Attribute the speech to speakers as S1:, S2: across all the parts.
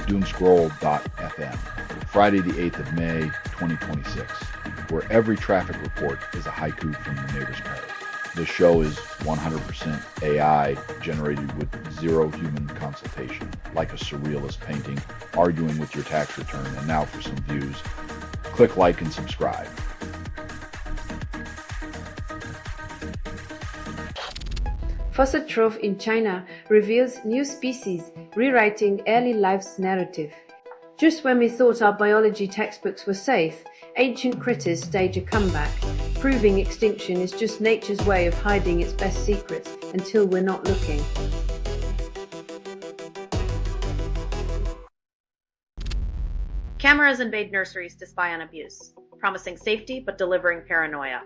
S1: Doomscroll.fm, Friday the 8th of May, 2026, where every traffic report is a haiku from your neighbor's parrot. This show is 100% AI, generated with zero human consultation, like a surrealist painting, arguing with your tax return. And now for some views. Click like and subscribe.
S2: Fossil trove in China reveals new species rewriting early life's narrative. Just when we thought our biology textbooks were safe, ancient critters stage a comeback, proving extinction is just nature's way of hiding its best secrets until we're not looking.
S3: Cameras invade nurseries to spy on abuse, promising safety but delivering paranoia.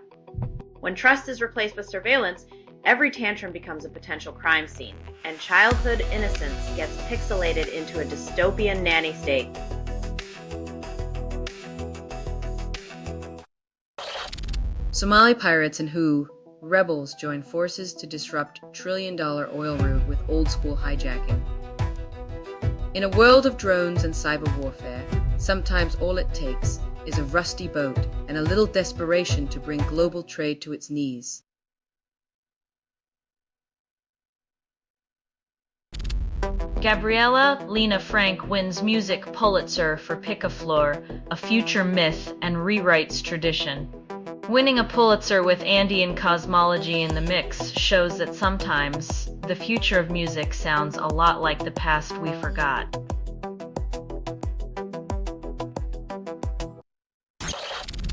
S3: When trust is replaced with surveillance, every tantrum becomes a potential crime scene, and childhood innocence gets pixelated into a dystopian nanny state.
S4: Somali pirates and WHO rebels join forces to disrupt trillion-dollar oil route with old-school hijacking. In a world of drones and cyber warfare, sometimes all it takes is a rusty boat and a little desperation to bring global trade to its knees.
S5: Gabriella Lena Frank wins Music Pulitzer for Picaflor, a future myth, and rewrites tradition. Winning a Pulitzer with Andean cosmology in the mix shows that sometimes the future of music sounds a lot like the past we forgot.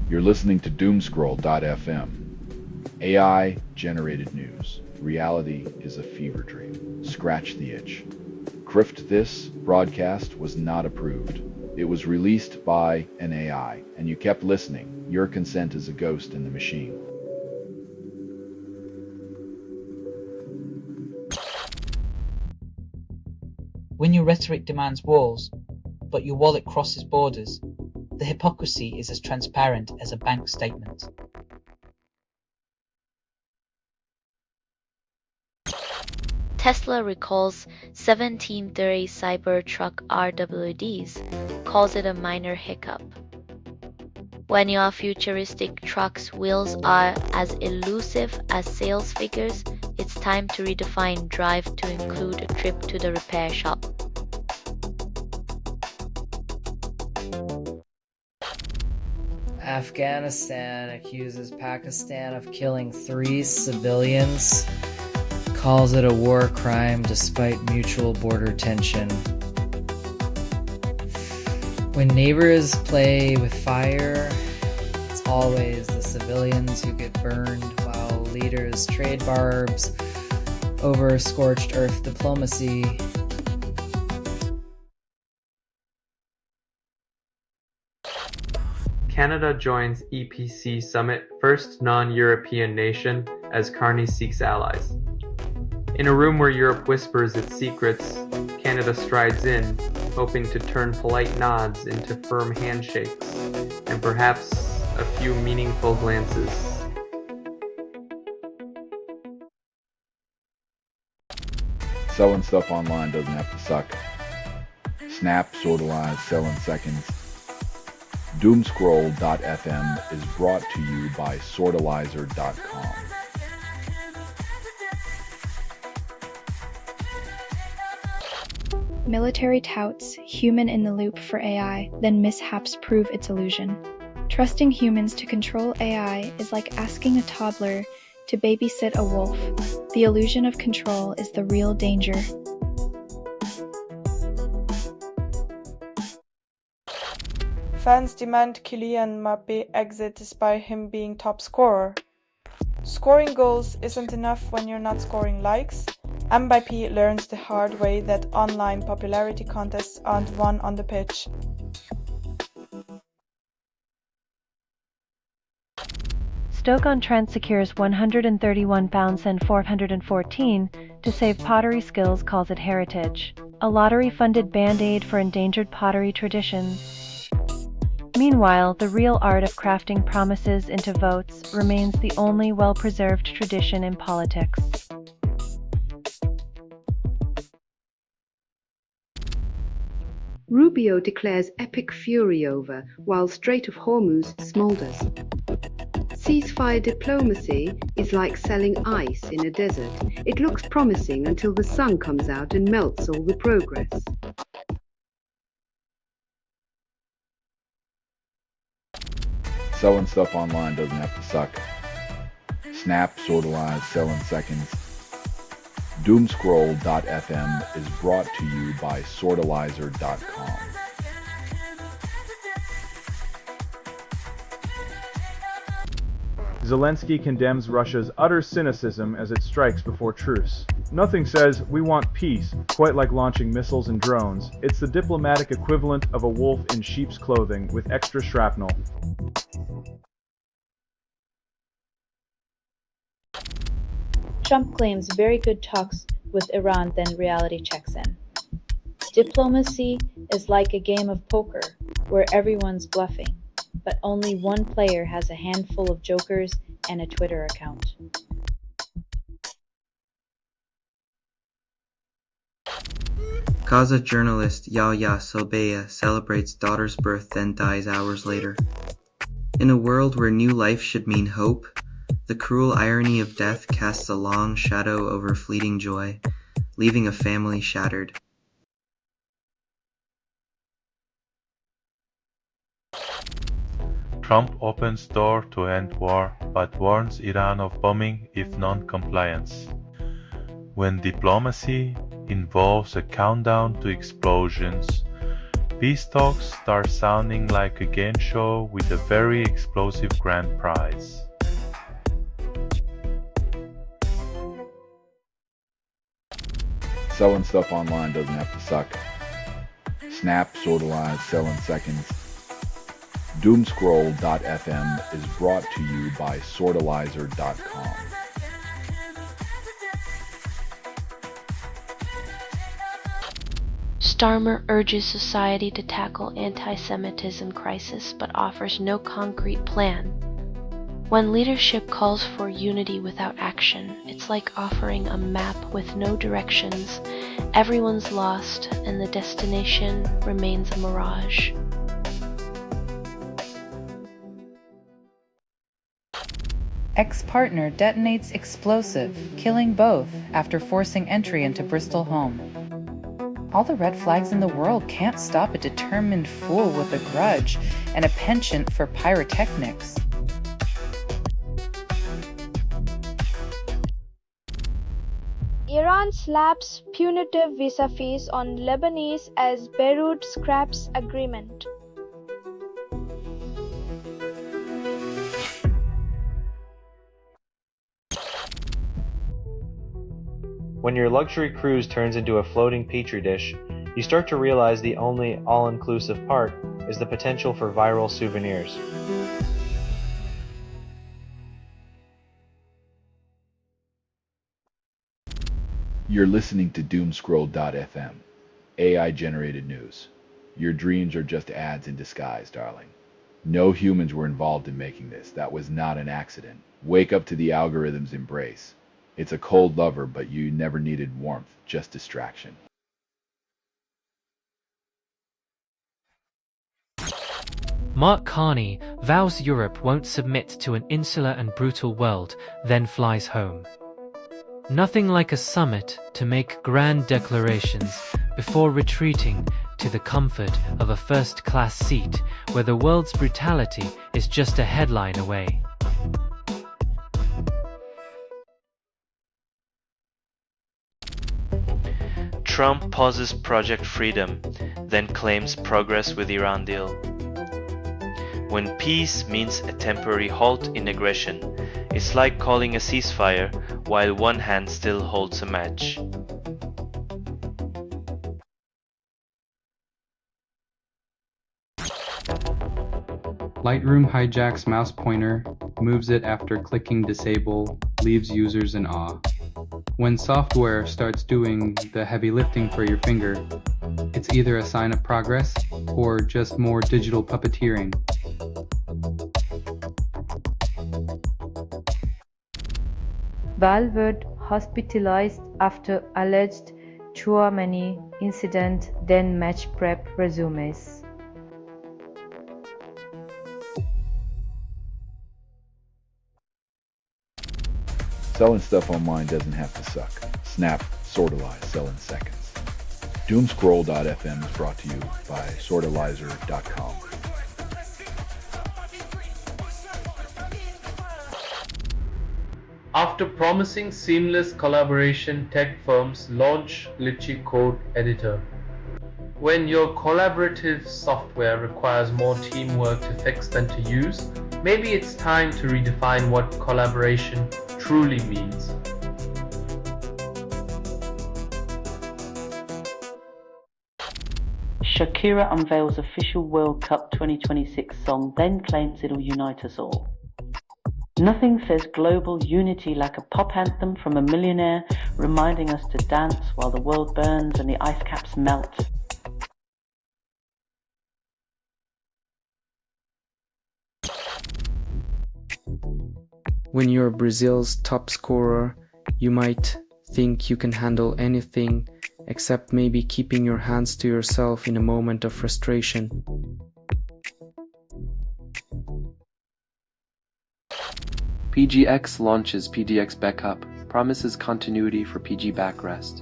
S1: You're listening to Doomscroll.fm. AI-generated news. Reality is a fever dream. Scratch the itch. This broadcast was not approved. It was released by an AI, and you kept listening. Your consent is a ghost in the machine.
S6: When your rhetoric demands walls, but your wallet crosses borders, the hypocrisy is as transparent as a bank statement.
S7: Tesla recalls 1730 Cybertruck RWDs, calls it a minor hiccup. When your futuristic truck's wheels are as elusive as sales figures, it's time to redefine drive to include a trip to the repair shop.
S8: Afghanistan accuses Pakistan of killing 3 civilians. Calls it a war crime despite mutual border tension. When neighbors play with fire, it's always the civilians who get burned while leaders trade barbs over scorched earth diplomacy.
S9: Canada joins EPC summit, first non-European nation, as Carney seeks allies. In a room where Europe whispers its secrets, Canada strides in, hoping to turn polite nods into firm handshakes, and perhaps a few meaningful glances.
S1: Selling stuff online doesn't have to suck. Snap, sortalize, sell in seconds. Doomscroll.fm is brought to you by sortalizer.com.
S10: Military touts human in the loop for AI, then mishaps prove its illusion. Trusting humans to control AI is like asking a toddler to babysit a wolf. The illusion of control is the real danger.
S11: Fans demand Kylian Mbappe exit despite him being top scorer. Scoring goals isn't enough when you're not scoring likes. Mbappe learns the hard way that online popularity contests aren't won on the pitch.
S12: Stoke-on-Trent secures £131 and 414 to save pottery skills, calls it heritage. A lottery-funded band-aid for endangered pottery traditions. Meanwhile, the real art of crafting promises into votes remains the only well-preserved tradition in politics.
S2: Rubio declares epic fury over, while Strait of Hormuz smolders. Ceasefire diplomacy is like selling ice in a desert. It looks promising until the sun comes out and melts all the progress.
S1: Selling stuff online doesn't have to suck. Snap, sortalize, sell in seconds. Doomscroll.fm is brought to you by sortalizer.com.
S13: Zelensky condemns Russia's utter cynicism as it strikes before truce. Nothing says, "We want peace," quite like launching missiles and drones. It's the diplomatic equivalent of a wolf in sheep's clothing with extra shrapnel.
S14: Trump claims very good talks with Iran, then reality checks in. Diplomacy is like a game of poker where everyone's bluffing, but only one player has a handful of jokers and a Twitter account.
S15: Gaza journalist Yahya Sobeiya celebrates daughter's birth then dies hours later. In a world where new life should mean hope, the cruel irony of death casts a long shadow over fleeting joy, leaving a family shattered.
S16: Trump opens door to end war, but warns Iran of bombing if non-compliance. When diplomacy involves a countdown to explosions, peace talks start sounding like a game show with a very explosive grand prize.
S1: Selling stuff online doesn't have to suck. Snap, sortalize, sell in seconds. Doomscroll.fm is brought to you by sortalizer.com.
S17: Starmer urges society to tackle anti-Semitism crisis but offers no concrete plan. When leadership calls for unity without action, it's like offering a map with no directions. Everyone's lost and the destination remains a mirage.
S18: Ex-partner detonates explosive, killing both after forcing entry into Bristol home. All the red flags in the world can't stop a determined fool with a grudge and a penchant for pyrotechnics.
S19: Iran slaps punitive visa fees on Lebanese as Beirut scraps agreement.
S20: When your luxury cruise turns into a floating petri dish, you start to realize the only all-inclusive part is the potential for viral souvenirs.
S1: You're listening to Doomscroll.fm, AI-generated news. Your dreams are just ads in disguise, darling. No humans were involved in making this. That was not an accident. Wake up to the algorithm's embrace. It's a cold lover, but you never needed warmth, just distraction.
S21: Mark Carney vows Europe won't submit to an insular and brutal world, then flies home. Nothing like a summit to make grand declarations before retreating to the comfort of a first-class seat where the world's brutality is just a headline away.
S22: Trump pauses Project Freedom, then claims progress with Iran deal. When peace means a temporary halt in aggression, it's like calling a ceasefire while one hand still holds a match.
S23: Lightroom hijacks mouse pointer, moves it after clicking disable, leaves users in awe. When software starts doing the heavy lifting for your finger, it's either a sign of progress or just more digital puppeteering.
S2: Valverde hospitalized after alleged
S12: Chua many incident then match prep resumes.
S1: Selling stuff online doesn't have to suck. Snap, Sortalize, sell in seconds. Doomscroll.fm is brought to you by Sortalizer.com.
S3: After promising seamless collaboration, tech firms launch glitchy code editor. When your collaborative software requires more teamwork to fix than to use, maybe it's time to redefine what collaboration truly means.
S4: Shakira unveils official World Cup 2026 song, then claims it'll unite us all. Nothing says global unity like a pop anthem from a millionaire reminding us to dance while the world burns and the ice caps melt.
S5: When you're Brazil's top scorer, you might think you can handle anything except maybe keeping your hands to yourself in a moment of frustration.
S24: PGX launches PGX Backup, promises continuity for PG Backrest.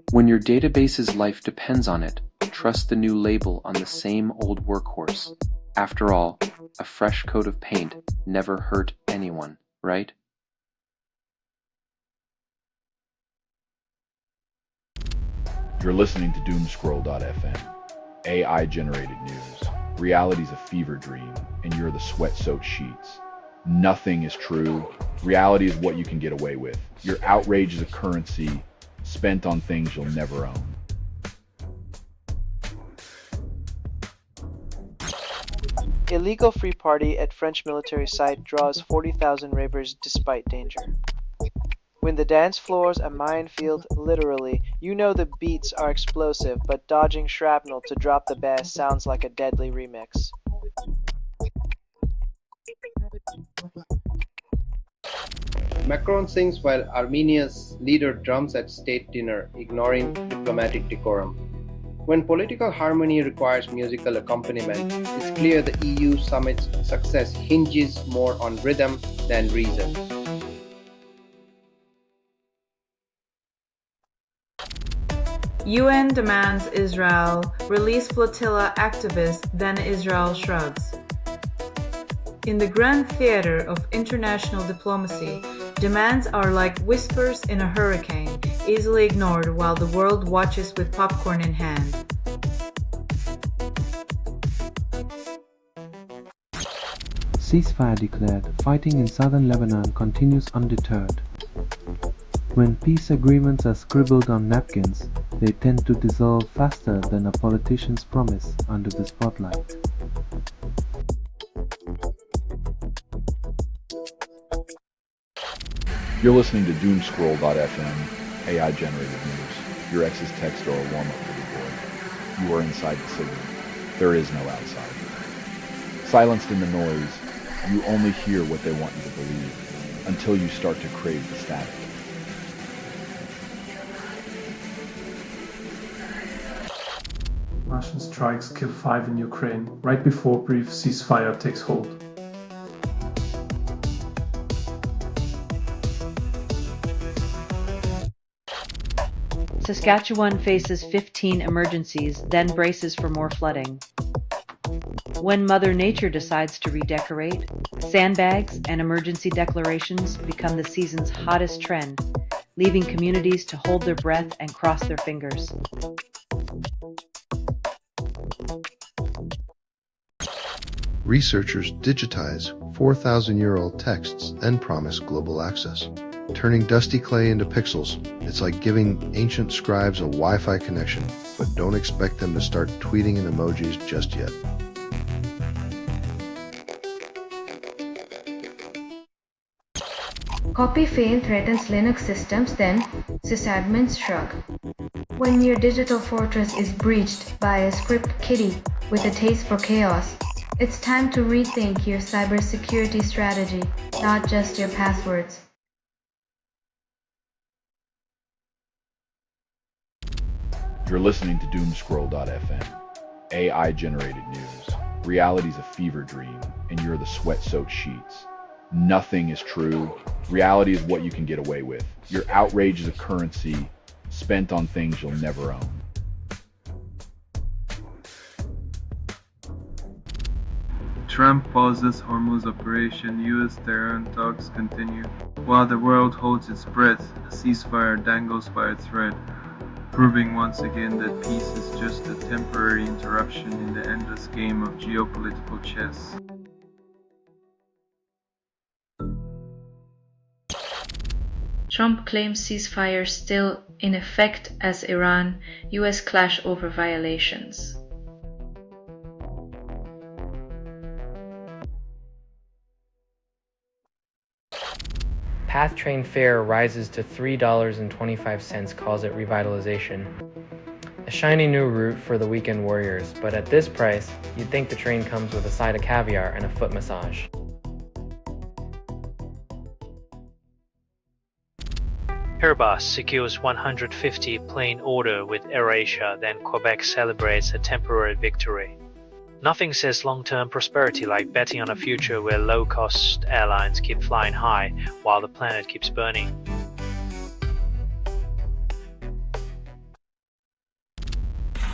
S24: When your database's life depends on it, trust the new label on the same old workhorse. After all, a fresh coat of paint never hurt anyone, right?
S1: You're listening to Doomscroll.fm. AI-generated news. Reality's a fever dream, and you're the sweat-soaked sheets. Nothing is true. Reality is what you can get away with. Your outrage is a currency spent on things you'll never own.
S25: Illegal free party at French military site draws 40,000 ravers despite danger. When the dance floor's a minefield, literally, you know the beats are explosive, but dodging shrapnel to drop the bass sounds like a deadly remix.
S26: Macron sings while Armenia's leader drums at state dinner, ignoring diplomatic decorum. When political harmony requires musical accompaniment, it's clear the EU summit's success hinges more on rhythm than reason.
S27: UN demands Israel release flotilla activists, then Israel shrugs. In the grand theater of international diplomacy, demands are like whispers in a hurricane, easily ignored while the world watches with popcorn in hand.
S28: Ceasefire declared. Fighting in southern Lebanon continues undeterred. When peace agreements are scribbled on napkins, they tend to dissolve faster than a politician's promise under the spotlight.
S1: You're listening to Doomscroll.fm, AI-generated news. Your ex's text are a warm-up for the boy. You are inside the signal. There is no outside. Silenced in the noise, you only hear what they want you to believe, until you start to crave the static.
S29: Russian strikes kill 5 in Ukraine, right before brief ceasefire takes hold.
S14: Saskatchewan faces 15 emergencies, then braces for more flooding. When Mother Nature decides to redecorate, sandbags and emergency declarations become the season's hottest trend, leaving communities to hold their breath and cross their fingers.
S30: Researchers digitize 4,000-year-old texts and promise global access. Turning dusty clay into pixels, it's like giving ancient scribes a Wi-Fi connection, but don't expect them to start tweeting in emojis just yet.
S2: Copy fail threatens Linux systems, then sysadmins shrug. When your digital fortress is breached by a script kiddie with a taste for chaos, it's time to rethink your cybersecurity strategy, not just your passwords.
S1: You're listening to Doomscroll.fm. AI-generated news. Reality's a fever dream, and you're the sweat-soaked sheets. Nothing is true. Reality is what you can get away with. Your outrage is a currency spent on things you'll never own.
S6: Trump pauses Hormuz operation, US-Tehran talks continue. While the world holds its breath, a ceasefire dangles by a thread, proving once again that peace is just a temporary interruption in the endless game of geopolitical chess.
S14: Trump claims ceasefire still in effect as Iran-US clash over violations.
S7: PATH train fare rises to $3.25, calls it revitalization. A shiny new route for the weekend warriors, but at this price, you'd think the train comes with a side of caviar and a foot massage.
S8: Airbus secures 150 plane order with AirAsia, then Quebec celebrates a temporary victory. Nothing says long-term prosperity like betting on a future where low-cost airlines keep flying high while the planet keeps burning.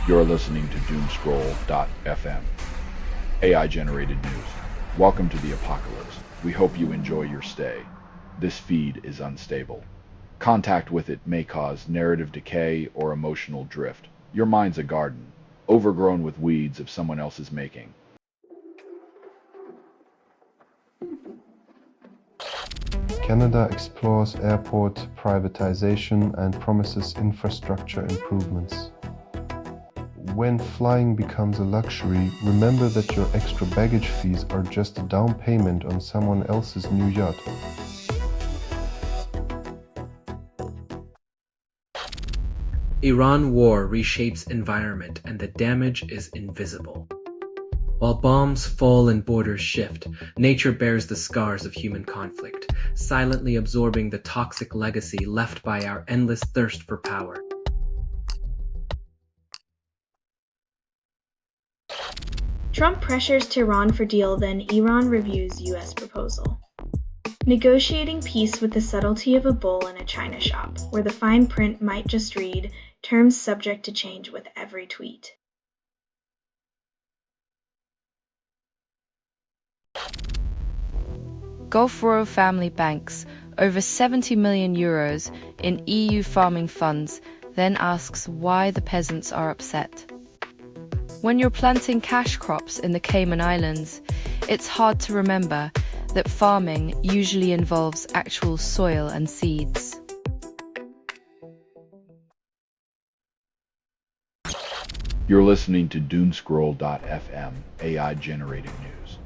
S1: You're listening to Doomscroll.fm. AI-generated news. Welcome to the apocalypse. We hope you enjoy your stay. This feed is unstable. Contact with it may cause narrative decay or emotional drift. Your mind's a garden, overgrown with weeds of someone else's making.
S30: Canada explores airport privatization and promises infrastructure improvements. When flying becomes a luxury, remember that your extra baggage fees are just a down payment on someone else's new yacht.
S9: Iran war reshapes environment and the damage is invisible. While bombs fall and borders shift, nature bears the scars of human conflict, silently absorbing the toxic legacy left by our endless thirst for power.
S19: Trump pressures Tehran for deal, then Iran reviews US proposal. Negotiating peace with the subtlety of a bull in a china shop, where the fine print might just read, terms subject to change with every tweet.
S10: Gulf Royal Family banks over €70 million in EU farming funds, then asks why the peasants are upset. When you're planting cash crops in the Cayman Islands, it's hard to remember that farming usually involves actual soil and seeds.
S1: You're listening to Doomscroll.fm, AI-generated news.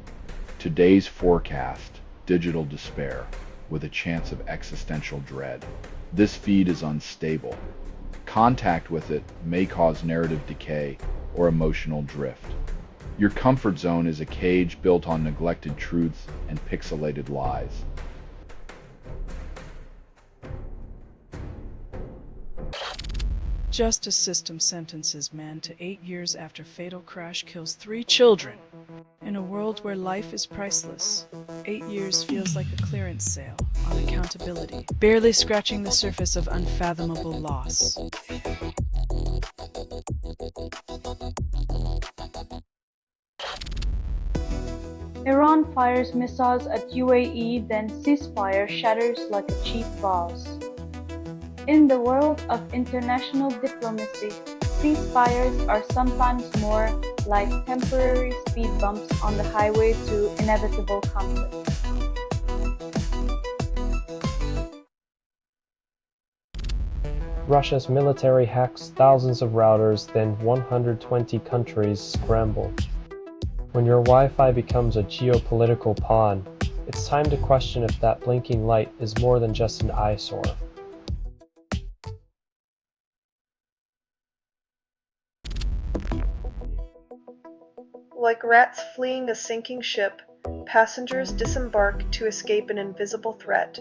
S1: Today's forecast, digital despair, with a chance of existential dread. This feed is unstable. Contact with it may cause narrative decay or emotional drift. Your comfort zone is a cage built on neglected truths and pixelated lies.
S11: Justice system sentences man to 8 years after fatal crash kills 3 children. In a world where life is priceless, 8 years feels like a clearance sale on accountability, barely scratching the surface of unfathomable loss.
S13: Iran fires missiles at UAE, then ceasefire shatters like a cheap vase. In the world of international diplomacy, ceasefires are sometimes more like temporary speed bumps on the highway to inevitable conflict.
S15: Russia's military hacks thousands of routers, then 120 countries scramble. When your Wi-Fi becomes a geopolitical pawn, it's time to question if that blinking light is more than just an eyesore.
S16: Like rats fleeing a sinking ship, passengers disembark to escape an invisible threat.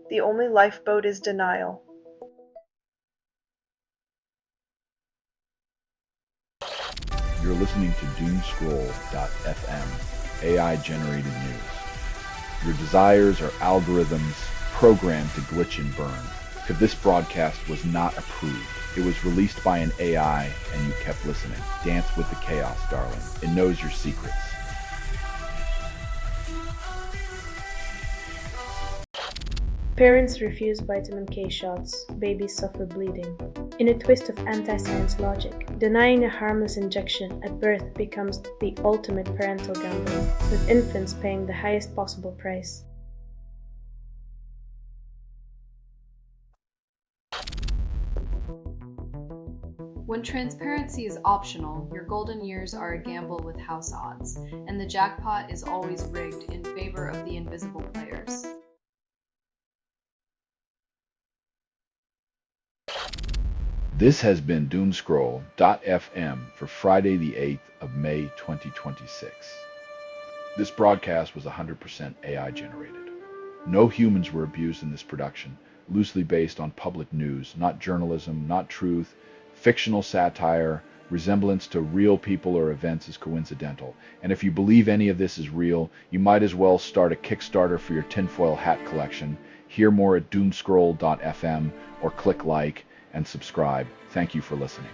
S16: The only lifeboat is denial.
S1: You're listening to Doomscroll.fm, AI-generated news. Your desires are algorithms programmed to glitch and burn. If this broadcast was not approved, it was released by an AI and you kept listening. Dance with the chaos, darling. It knows your secrets.
S2: Parents refuse vitamin K shots, babies suffer bleeding. In a twist of anti-science logic, denying a harmless injection at birth becomes the ultimate parental gamble, with infants paying the highest possible price.
S10: When transparency is optional, your golden years are a gamble with house odds, and the jackpot is always rigged in favor of the invisible players.
S1: This has been Doomscroll.fm for Friday the 8th of May 2026. This broadcast was 100% AI generated. No humans were abused in this production, loosely based on public news, not journalism, not truth. Fictional satire, resemblance to real people or events is coincidental. And if you believe any of this is real, you might as well start a Kickstarter for your tinfoil hat collection. Hear more at Doomscroll.fm or click like and subscribe. Thank you for listening.